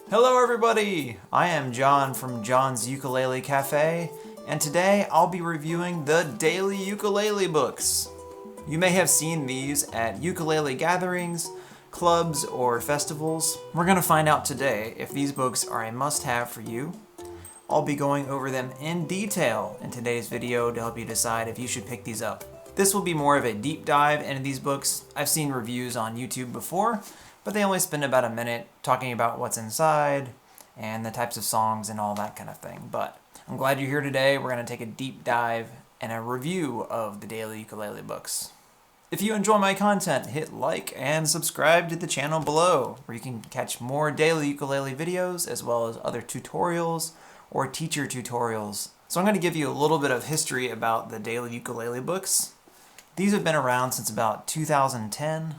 Hello everybody! I am John from John's Ukulele Cafe, and today I'll be reviewing the daily ukulele books. You may have seen these at ukulele gatherings, clubs, or festivals. We're going to find out today if these books are a must-have for you. I'll be going over them in detail in today's video to help you decide if you should pick these up. This will be more of a deep dive into these books. I've seen reviews on YouTube before, but they only spend about a minute talking about what's inside and the types of songs and all that kind of thing. But I'm glad you're here today. We're going to take a deep dive and a review of the daily ukulele books. If you enjoy my content, hit like and subscribe to the channel below, where you can catch more daily ukulele videos as well as other tutorials or teacher tutorials. So I'm going to give you a little bit of history about the daily ukulele books. These have been around since about 2010.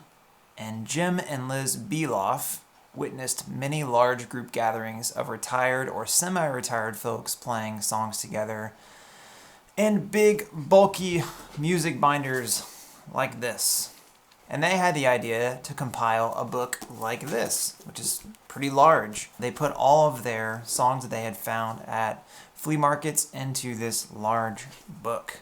And Jim and Liz Beloff witnessed many large group gatherings of retired or semi-retired folks playing songs together in big, bulky music binders like this. And they had the idea to compile a book like this, which is pretty large. They put all of their songs that they had found at flea markets into this large book.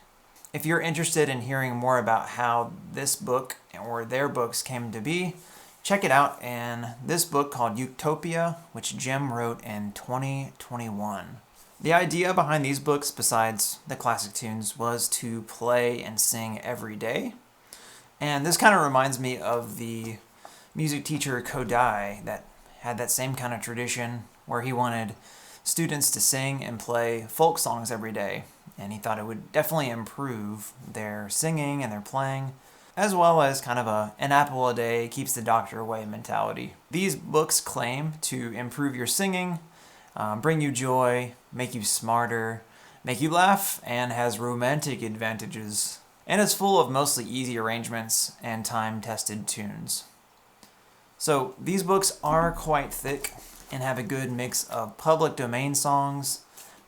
If you're interested in hearing more about how this book or their books came to be, check it out in this book called Utopia, which Jim wrote in 2021. The idea behind these books, besides the classic tunes, was to play and sing every day. And this kind of reminds me of the music teacher Kodai that had that same kind of tradition where he wanted students to sing and play folk songs every day. And he thought it would definitely improve their singing and their playing, as well as kind of an apple a day keeps the doctor away mentality. These books claim to improve your singing, bring you joy, make you smarter, make you laugh, and has romantic advantages. And it's full of mostly easy arrangements and time-tested tunes. So these books are quite thick and have a good mix of public domain songs.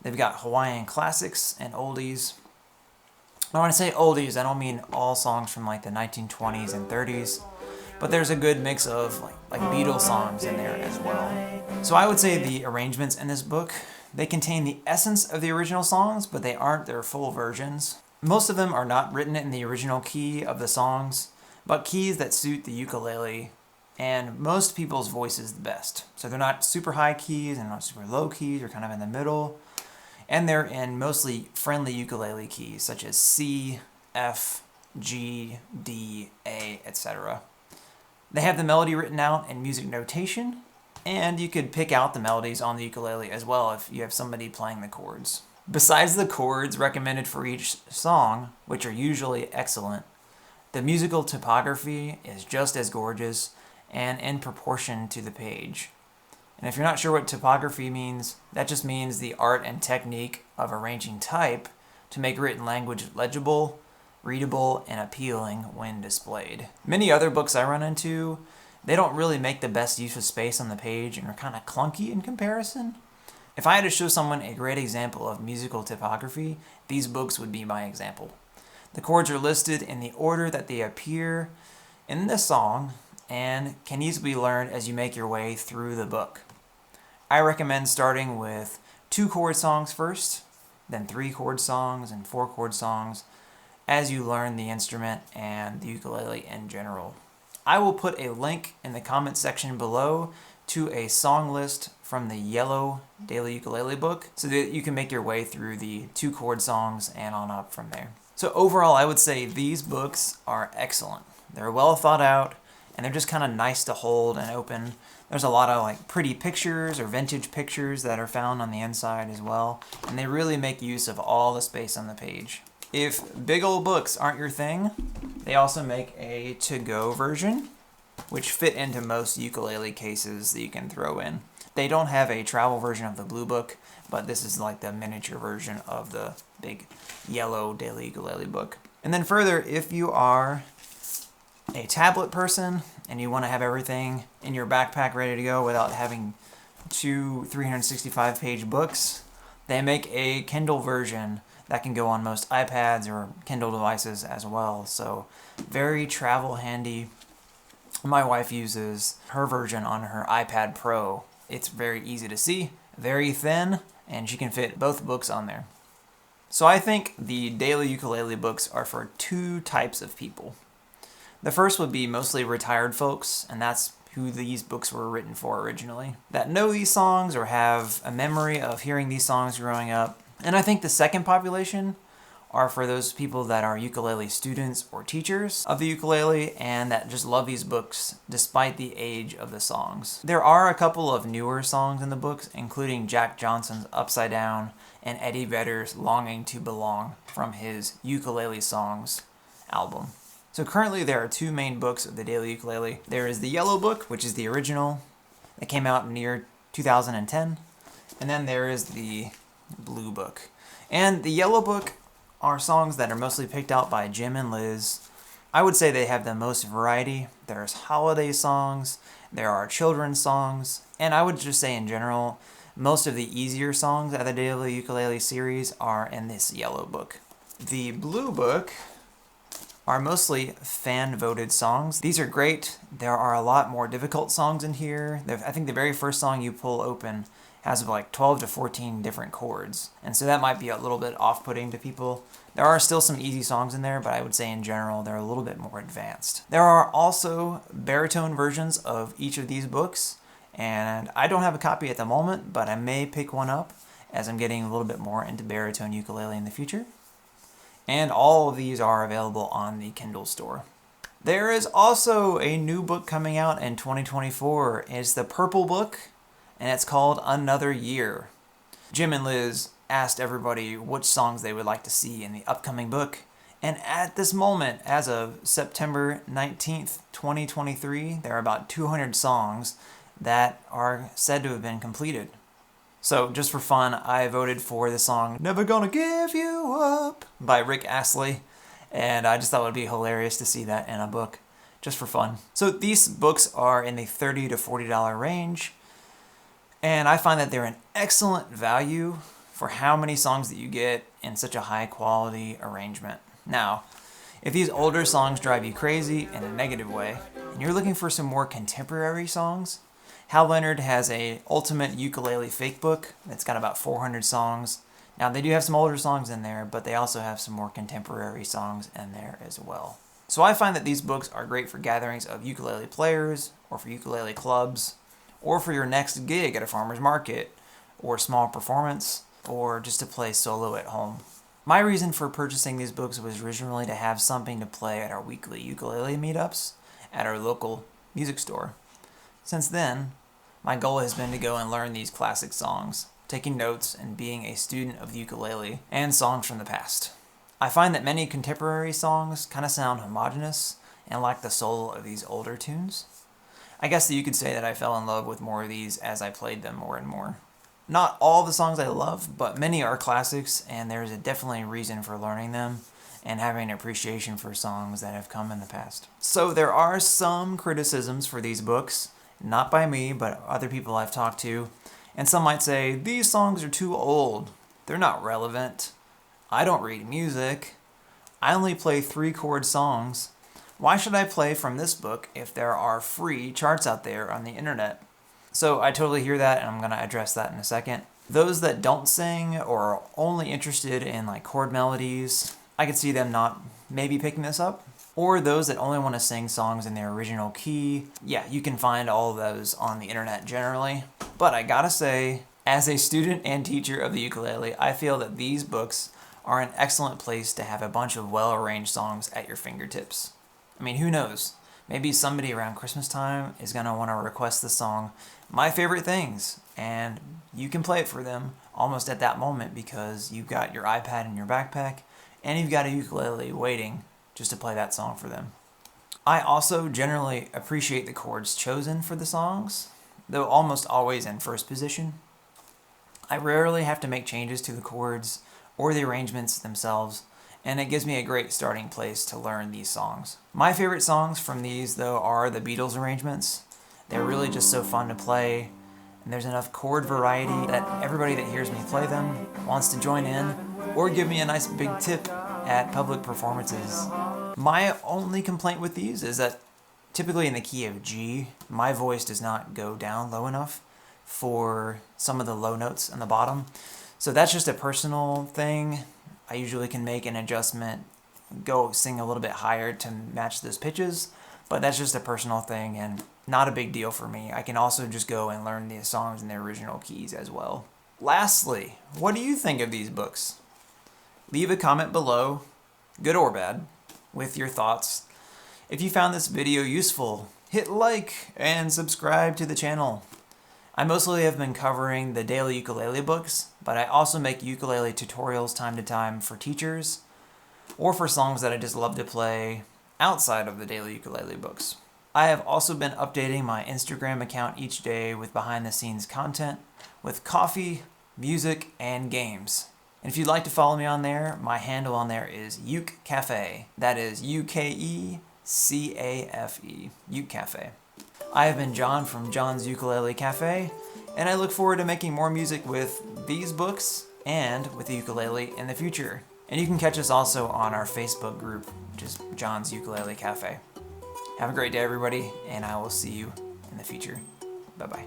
They've got Hawaiian classics and oldies. Now, when I say oldies, I don't mean all songs from like the 1920s and 30s, but there's a good mix of like Beatles songs in there as well. So I would say the arrangements in this book, they contain the essence of the original songs, but they aren't their full versions. Most of them are not written in the original key of the songs, but keys that suit the ukulele and most people's voices the best. So they're not super high keys and not super low keys, they're kind of in the middle. And they're in mostly friendly ukulele keys, such as C, F, G, D, A, etc. They have the melody written out in music notation, and you could pick out the melodies on the ukulele as well if you have somebody playing the chords. Besides the chords recommended for each song, which are usually excellent, the musical typography is just as gorgeous and in proportion to the page. And if you're not sure what typography means, that just means the art and technique of arranging type to make written language legible, readable, and appealing when displayed. Many other books I run into, they don't really make the best use of space on the page and are kind of clunky in comparison. If I had to show someone a great example of musical typography, these books would be my example. The chords are listed in the order that they appear in the song and can easily be learned as you make your way through the book. I recommend starting with 2 chord songs first, then 3 chord songs and 4 chord songs as you learn the instrument and the ukulele in general. I will put a link in the comment section below to a song list from the yellow daily ukulele book so that you can make your way through the 2 chord songs and on up from there. So overall, I would say these books are excellent. They're well thought out, and they're just kind of nice to hold and open. There's a lot of like pretty pictures or vintage pictures that are found on the inside as well, and they really make use of all the space on the page. If big old books aren't your thing, they also make a to-go version, which fit into most ukulele cases that you can throw in. They don't have a travel version of the blue book, but this is like the miniature version of the big yellow daily ukulele book. And then further, if you are a tablet person and you want to have everything in your backpack ready to go without having 2 365-page books, they make a Kindle version that can go on most iPads or Kindle devices as well. So very travel handy. My wife uses her version on her iPad Pro It's very easy to see, very thin, and you can fit both books on there. So I think the daily ukulele books are for two types of people. The first would be mostly retired folks, and that's who these books were written for originally, that know these songs or have a memory of hearing these songs growing up. And I think the second population are for those people that are ukulele students or teachers of the ukulele and that just love these books despite the age of the songs. There are a couple of newer songs in the books, including Jack Johnson's Upside Down and Eddie Vedder's Longing to Belong from his Ukulele Songs album. So currently there are two main books of the daily ukulele. There is the Yellow Book, which is the original that came out in the year 2010, and then there is the Blue Book. And the Yellow Book are songs that are mostly picked out by Jim and Liz. I would say they have the most variety. There's holiday songs, there are children's songs, and I would just say in general, most of the easier songs of the daily ukulele series are in this Yellow Book. The Blue Book are mostly fan-voted songs. These are great. There are a lot more difficult songs in here. I think the very first song you pull open has like 12 to 14 different chords, and so that might be a little bit off-putting to people. There are still some easy songs in there, but I would say in general they're a little bit more advanced. There are also baritone versions of each of these books, and I don't have a copy at the moment, but I may pick one up as I'm getting a little bit more into baritone ukulele in the future. And all of these are available on the Kindle store. There is also a new book coming out in 2024. It's the Purple Book, and it's called Another Year. Jim and Liz asked everybody which songs they would like to see in the upcoming book, and at this moment, as of September 19th, 2023, there are about 200 songs that are said to have been completed. So just for fun, I voted for the song Never Gonna Give You Up by Rick Astley, and I just thought it would be hilarious to see that in a book, just for fun. So these books are in the $30 to $40 range, and I find that they're an excellent value for how many songs that you get in such a high quality arrangement. Now, if these older songs drive you crazy in a negative way, and you're looking for some more contemporary songs, Hal Leonard has a Ultimate Ukulele Fake Book that's got about 400 songs. Now they do have some older songs in there, but they also have some more contemporary songs in there as well. So I find that these books are great for gatherings of ukulele players, or for ukulele clubs, or for your next gig at a farmer's market, or small performance, or just to play solo at home. My reason for purchasing these books was originally to have something to play at our weekly ukulele meetups at our local music store. Since then, my goal has been to go and learn these classic songs, taking notes and being a student of the ukulele and songs from the past. I find that many contemporary songs kind of sound homogeneous and lack the soul of these older tunes. I guess that you could say that I fell in love with more of these as I played them more and more. Not all the songs I love, but many are classics, and there's definitely a reason for learning them and having an appreciation for songs that have come in the past. So there are some criticisms for these books, not by me, but other people I've talked to, and some might say, these songs are too old, they're not relevant, I don't read music, I only play 3-chord songs, why should I play from this book if there are free charts out there on the internet? So I totally hear that, and I'm going to address that in a second. Those that don't sing or are only interested in like chord melodies, I could see them not maybe picking this up. Or those that only want to sing songs in their original key. Yeah, you can find all of those on the internet generally. But I gotta say, as a student and teacher of the ukulele, I feel that these books are an excellent place to have a bunch of well-arranged songs at your fingertips. I mean, who knows? Maybe somebody around Christmas time is going to want to request the song, My Favorite Things, and you can play it for them almost at that moment because you've got your iPad in your backpack and you've got a ukulele waiting just to play that song for them. I also generally appreciate the chords chosen for the songs, though almost always in first position. I rarely have to make changes to the chords or the arrangements themselves, and it gives me a great starting place to learn these songs. My favorite songs from these, though, are the Beatles arrangements. They're really just so fun to play, and there's enough chord variety that everybody that hears me play them wants to join in or give me a nice big tip at public performances. My only complaint with these is that typically in the key of G, my voice does not go down low enough for some of the low notes on the bottom. So that's just a personal thing. I usually can make an adjustment, go sing a little bit higher to match those pitches, but that's just a personal thing and not a big deal for me. I can also just go and learn the songs in their original keys as well. Lastly, what do you think of these books? Leave a comment below, good or bad, with your thoughts. If you found this video useful, hit like and subscribe to the channel. I mostly have been covering the daily ukulele books, but I also make ukulele tutorials time to time for teachers or for songs that I just love to play outside of the daily ukulele books. I have also been updating my Instagram account each day with behind the scenes content, with coffee, music, and games. And if you'd like to follow me on there, my handle on there is Uke Cafe. That is UKECAFE, Uke Cafe. I have been John from John's Ukulele Cafe, and I look forward to making more music with these books and with the ukulele in the future. And you can catch us also on our Facebook group, which is John's Ukulele Cafe. Have a great day, everybody, and I will see you in the future. Bye-bye.